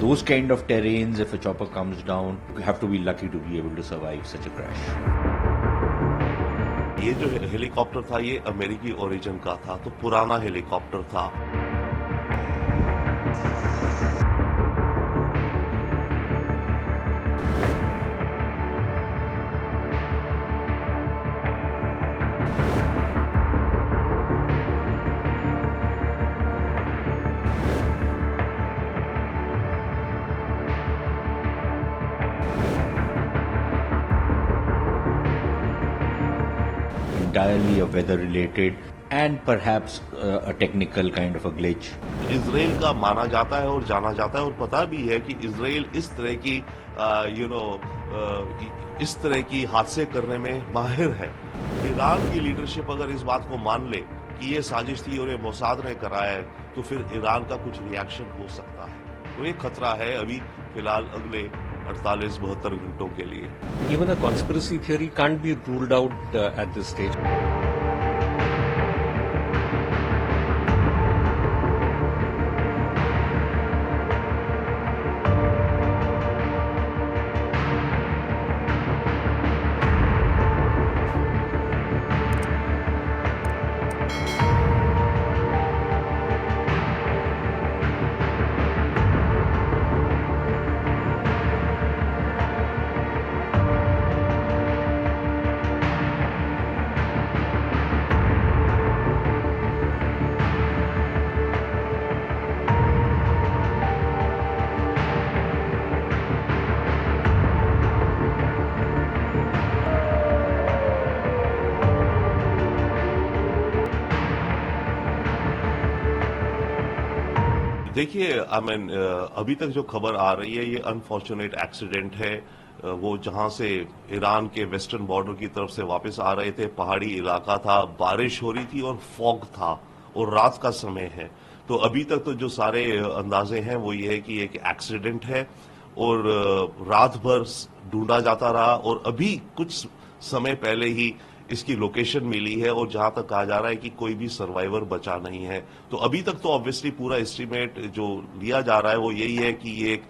those kind of terrains, if a chopper comes down, you have to be lucky to be able to survive such a crash. ये जो helicopter था ये अमेरिकी origin का था, तो पुराना हेलीकॉप्टर था। Entirely a weather-related and perhaps a technical kind of a glitch. Israel का माना जाता है और जाना जाता है और पता भी है कि इजराइल इस तरह की इस तरह की हादसे करने में माहिर है। ईरान की लीडरशिप अगर इस बात को मान ले कि ये साजिश थी और ये मोसाद ने कराया है, तो फिर ईरान का कुछ रिएक्शन हो सकता है। तो ये खतरा है अभी फिलहाल अगले 48-72 घंटों के लिए। Even a conspiracy theory can't be ruled out at this stage. देखिए अभी तक जो खबर आ रही है ये अनफॉर्चुनेट एक्सीडेंट है। वो जहां से ईरान के वेस्टर्न बॉर्डर की तरफ से वापस आ रहे थे, पहाड़ी इलाका था, बारिश हो रही थी और फॉग था और रात का समय है। तो अभी तक तो जो सारे अंदाजे हैं वो ये है कि एक एक्सीडेंट है और रात भर ढूंढा जाता रहा और अभी कुछ समय पहले ही इसकी लोकेशन मिली है और जहां तक कहा जा रहा है कि कोई भी सर्वाइवर बचा नहीं है। तो अभी तक तो ऑब्वियसली पूरा एस्टीमेट जो लिया जा रहा है वो यही है कि ये एक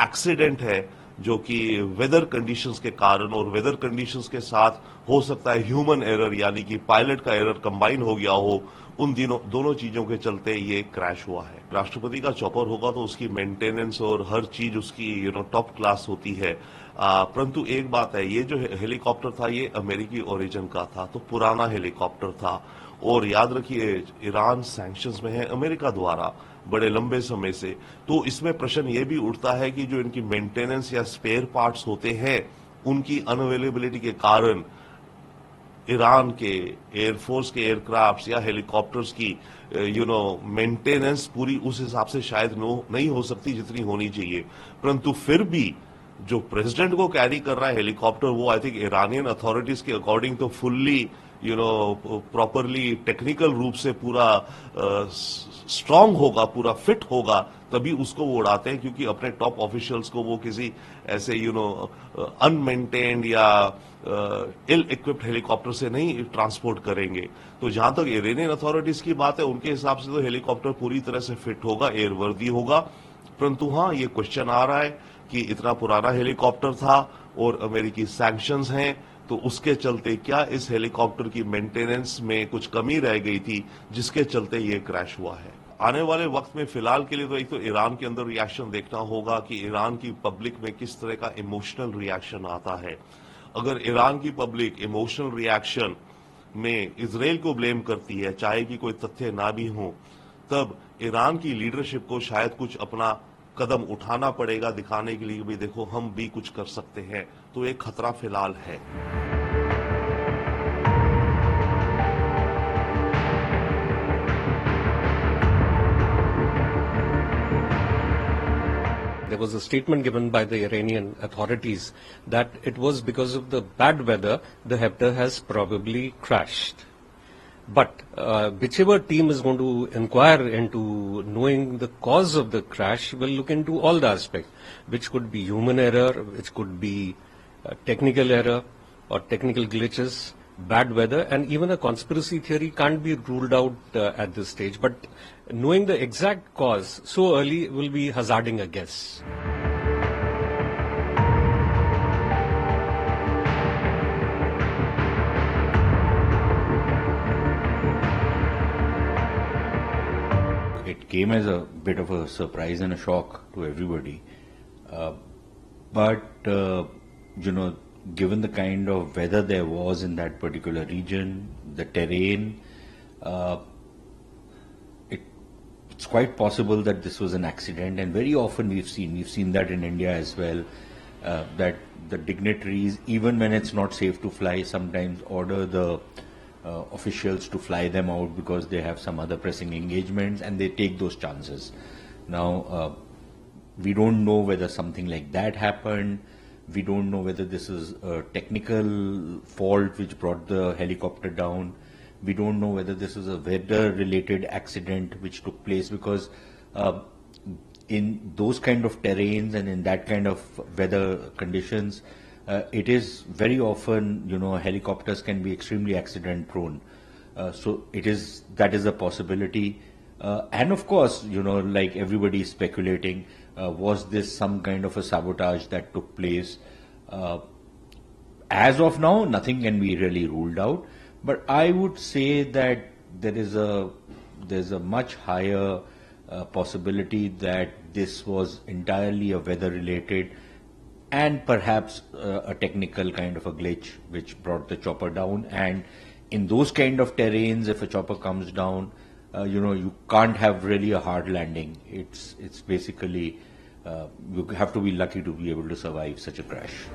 एक्सीडेंट है जो कि वेदर कंडीशंस के कारण और वेदर कंडीशंस के साथ हो सकता है ह्यूमन एरर यानी कि पायलट का एरर कंबाइन हो गया हो। उन दोनों चीजों के चलते ये क्रैश हुआ है। राष्ट्रपति का चॉपर होगा तो उसकी मेंटेनेंस और हर चीज उसकी टॉप क्लास होती है। परंतु एक बात है, ये जो हेलीकॉप्टर था ये अमेरिकी ओरिजिन का था, तो पुराना हेलीकॉप्टर था। और याद रखिए ईरान सैंक्शंस में है अमेरिका द्वारा बड़े लंबे समय से। तो इसमें प्रश्न ये भी उठता है कि जो इनकी मेंटेनेंस या स्पेयर पार्ट्स होते हैं उनकी अनअवेलेबिलिटी के कारण ईरान के एयरफोर्स के एयरक्राफ्ट या हेलीकॉप्टर्स की मेंटेनेंस पूरी उस हिसाब से शायद नहीं हो सकती जितनी होनी चाहिए। परंतु फिर भी जो प्रेसिडेंट को कैरी कर रहा है हेलीकॉप्टर वो आई थिंक ईरानियन अथॉरिटीज के अकॉर्डिंग तो फुल्ली प्रॉपरली टेक्निकल रूप से पूरा स्ट्रांग होगा, पूरा फिट होगा, तभी उसको वो उड़ाते हैं, क्योंकि अपने टॉप ऑफिशियल्स को वो किसी ऐसे अनमेंटेन्ड या इल इक्विप्ड हेलीकॉप्टर से नहीं ट्रांसपोर्ट करेंगे। तो जहां तक ईरानियन अथॉरिटीज की बात है उनके हिसाब से तो हेलीकॉप्टर पूरी तरह से फिट होगा, एयरवर्दी होगा। परंतु हाँ, ये क्वेश्चन आ रहा है कि इतना पुराना हेलीकॉप्टर था और अमेरिकी सैंक्शंस हैं, तो उसके चलते क्या इस हेलीकॉप्टर की मेंटेनेंस में कुछ कमी रह गई थी जिसके चलते ये क्रैश हुआ है। आने वाले वक्त में फिलहाल के लिए तो एक तो ईरान के अंदर रिएक्शन देखना होगा कि ईरान की पब्लिक में किस तरह का इमोशनल रिएक्शन आता है। अगर ईरान की पब्लिक इमोशनल रिएक्शन में इजराइल को ब्लेम करती है, चाहे कि कोई तथ्य ना भी हो, तब ईरान की लीडरशिप को शायद कुछ अपना कदम उठाना पड़ेगा दिखाने के लिए भी देखो हम भी कुछ कर सकते हैं। तो एक खतरा फिलहाल है। There was a statement given by the Iranian authorities that it was because of the bad weather the Hepter has probably crashed. But whichever team is going to inquire into knowing the cause of the crash will look into all the aspects, which could be human error, which could be technical error or technical glitches, bad weather, and even a conspiracy theory can't be ruled out at this stage. But knowing the exact cause so early will be hazarding a guess. It came as a bit of a surprise and a shock to everybody. But given the kind of weather there was in that particular region, the terrain, it's quite possible that this was an accident. And very often we've seen that in India as well, that the dignitaries, even when it's not safe to fly, sometimes order the officials to fly them out because they have some other pressing engagements, and they take those chances. Now, we don't know whether something like that happened. We don't know whether this is a technical fault which brought the helicopter down. We don't know whether this is a weather-related accident which took place, because in those kind of terrains and in that kind of weather conditions, it is very often, helicopters can be extremely accident prone. So that is a possibility. And of course, like everybody is speculating, was this some kind of a sabotage that took place? As of now, nothing can be really ruled out. But I would say that there's a much higher possibility that this was entirely a weather-related and perhaps a technical kind of a glitch which brought the chopper down. And in those kind of terrains, if a chopper comes down, you can't have really a hard landing. It's basically you have to be lucky to be able to survive such a crash.